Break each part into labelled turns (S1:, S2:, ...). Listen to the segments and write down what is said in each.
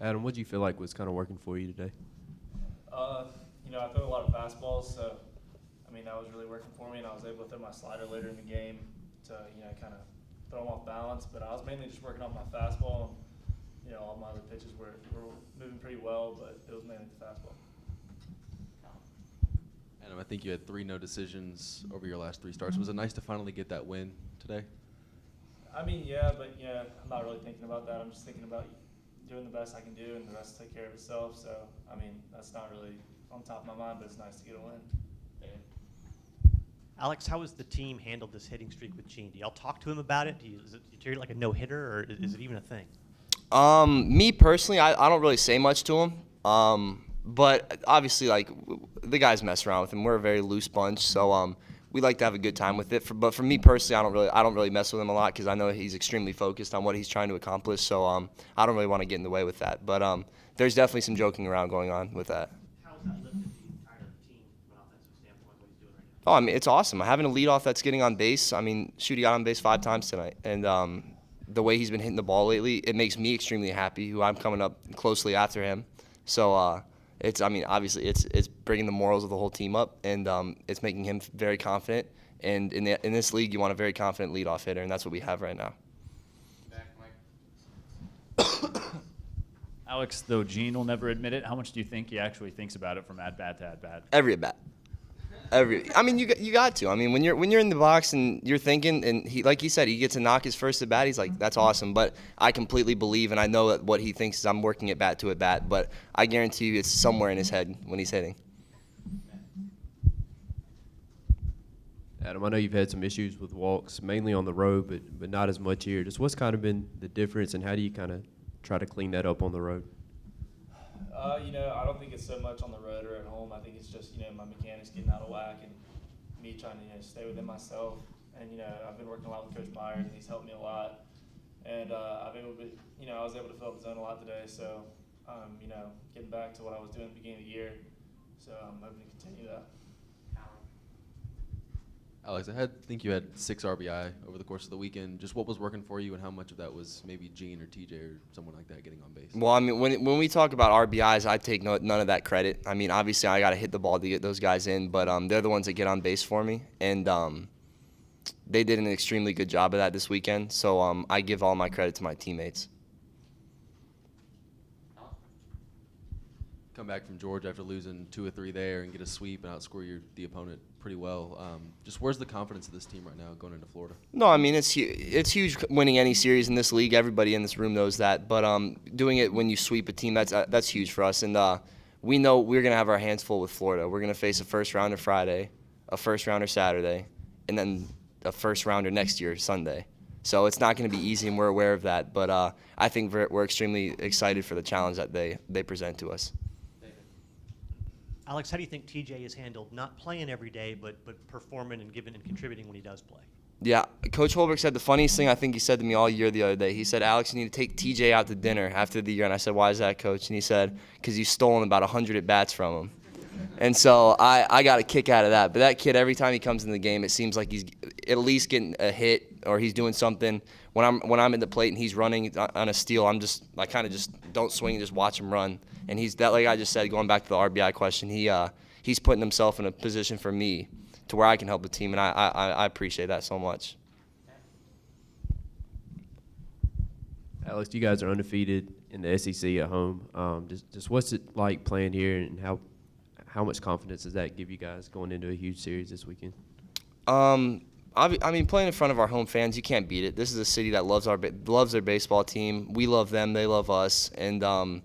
S1: Adam, what do you feel like was kind of working for you today?
S2: I throw a lot of fastballs, so that was really working for me, and I was able to throw my slider later in the game to kind of throw them off balance. But I was mainly just working off my fastball, and all my other pitches were moving pretty well, but it was mainly the fastball.
S3: Adam, I think you had 3 no decisions over your last 3 starts. Was it nice to finally get that win today?
S2: Yeah, but I'm not really thinking about that. I'm just thinking about doing the best I can do, and the rest will take care of itself. So, that's not really on top of my mind, but it's nice to get a win.
S4: Alex, how has the team handled this hitting streak with Gene? Do y'all talk to him about it? Is it treat it like a no-hitter, or is it even a thing?
S5: Me personally, I don't really say much to him. But obviously, the guys mess around with him. We're a very loose bunch, so we like to have a good time with it. But for me personally, I don't really mess with him a lot because I know he's extremely focused on what he's trying to accomplish. So I don't really want to get in the way with that. But there's definitely some joking around going on with that.
S4: How has that lifted the entire team from an offensive standpoint, what he's doing right now?
S5: It's awesome. Having a leadoff that's getting on base. Shoot, he got on base 5 times tonight, and the way he's been hitting the ball lately, it makes me extremely happy. Who I'm coming up closely after him. So obviously it's bringing the morals of the whole team up, and it's making him very confident. And in this league, you want a very confident leadoff hitter, and that's what we have right now.
S6: Alex, though Gene will never admit it, how much do you think he actually thinks about it from at-bat to at-bat?
S5: Every at bat. You got to. When you're in the box and you're thinking, and he, like he said, he gets to knock his first at bat. He's like, that's awesome. But I completely believe, and I know that what he thinks is I'm working at bat to at bat. But I guarantee you, it's somewhere in his head when he's hitting.
S1: Adam, I know you've had some issues with walks, mainly on the road, but not as much here. Just what's kind of been the difference, and how do you kind of try to clean that up on the road?
S2: I don't think it's so much on the road or at home. I think it's just, my mechanics getting out of whack and me trying to, stay within myself. And, I've been working a lot with Coach Myers, and he's helped me a lot. And I was able to fill up the zone a lot today. So, getting back to what I was doing at the beginning of the year. So I'm hoping to continue that.
S3: Alex, I think you had 6 RBI over the course of the weekend. Just what was working for you, and how much of that was maybe Gene or TJ or someone like that getting on base?
S5: Well, when we talk about RBIs, I take none of that credit. Obviously, I got to hit the ball to get those guys in, but they're the ones that get on base for me, and they did an extremely good job of that this weekend. So I give all my credit to my teammates.
S3: Come back from Georgia after losing 2 or 3 there and get a sweep and outscore the opponent pretty well. Just where's the confidence of this team right now going into Florida?
S5: No, it's huge winning any series in this league. Everybody in this room knows that. But doing it when you sweep a team, that's huge for us. And we know we're going to have our hands full with Florida. We're going to face a first-rounder Friday, a first-rounder Saturday, and then a first-rounder next year, Sunday. So it's not going to be easy, and we're aware of that. But I think we're extremely excited for the challenge that they present to us.
S4: Alex, how do you think TJ is handled not playing every day, but performing and giving and contributing when he does play?
S5: Yeah, Coach Holbrook said the funniest thing I think he said to me all year the other day. He said, Alex, you need to take TJ out to dinner after the year. And I said, why is that, Coach? And he said, because you've stolen about 100 at-bats from him. And so I got a kick out of that. But that kid, every time he comes in the game, it seems like he's at least getting a hit or he's doing something. When I'm at the plate and he's running on a steal, I kind of just don't swing and just watch him run. And he's that, like I just said, going back to the RBI question, he's putting himself in a position for me to where I can help the team, and I appreciate that so much.
S1: Alex, you guys are undefeated in the SEC at home. Just what's it like playing here, and how much confidence does that give you guys going into a huge series this weekend?
S5: Playing in front of our home fans, you can't beat it. This is a city that loves their baseball team. We love them, they love us, and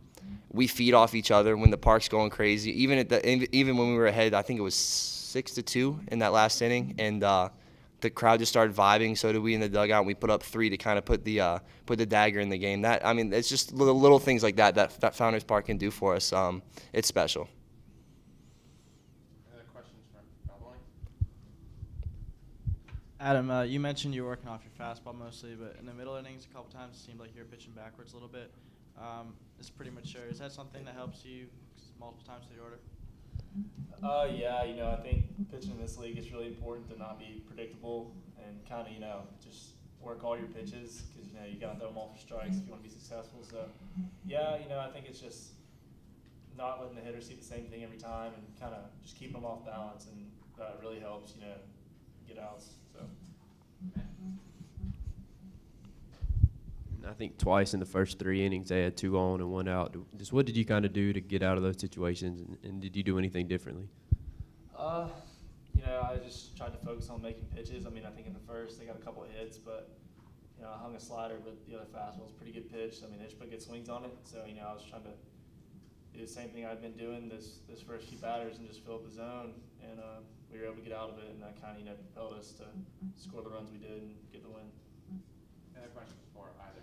S5: we feed off each other when the park's going crazy. Even when we were ahead, I think it was 6-2 in that last inning, and the crowd just started vibing. So did we in the dugout. And we put up 3 to kind of put the dagger in the game. It's just little things like that Founders Park can do for us. It's special.
S7: Questions from Balboni?
S8: Adam, you mentioned you were working off your fastball mostly, but in the middle innings, a couple times it seemed like you were pitching backwards a little bit. It's pretty mature. Is that something that helps you multiple times through the order?
S2: Yeah, I think pitching in this league is really important to not be predictable and kind of, just work all your pitches because you know you gotta throw them all for strikes if you want to be successful. So yeah, you know I think it's just not letting the hitter see the same thing every time and kind of just keeping them off balance, and that really helps, you know, get outs. So.
S1: I think twice in the first 3 innings they had 2 on and 1 out. Just what did you kind of do to get out of those situations, and did you do anything differently?
S2: You know, I just tried to focus on making pitches. I mean, I think in the first they got a couple of hits, but you know, I hung a slider, but the other fastball was a pretty good pitch. I mean, they just put good swings on it. So you know, I was trying to do the same thing I'd been doing this first few batters and just fill up the zone, and we were able to get out of it, and that kind of propelled us to score the runs we did and get the win.
S7: And a question for either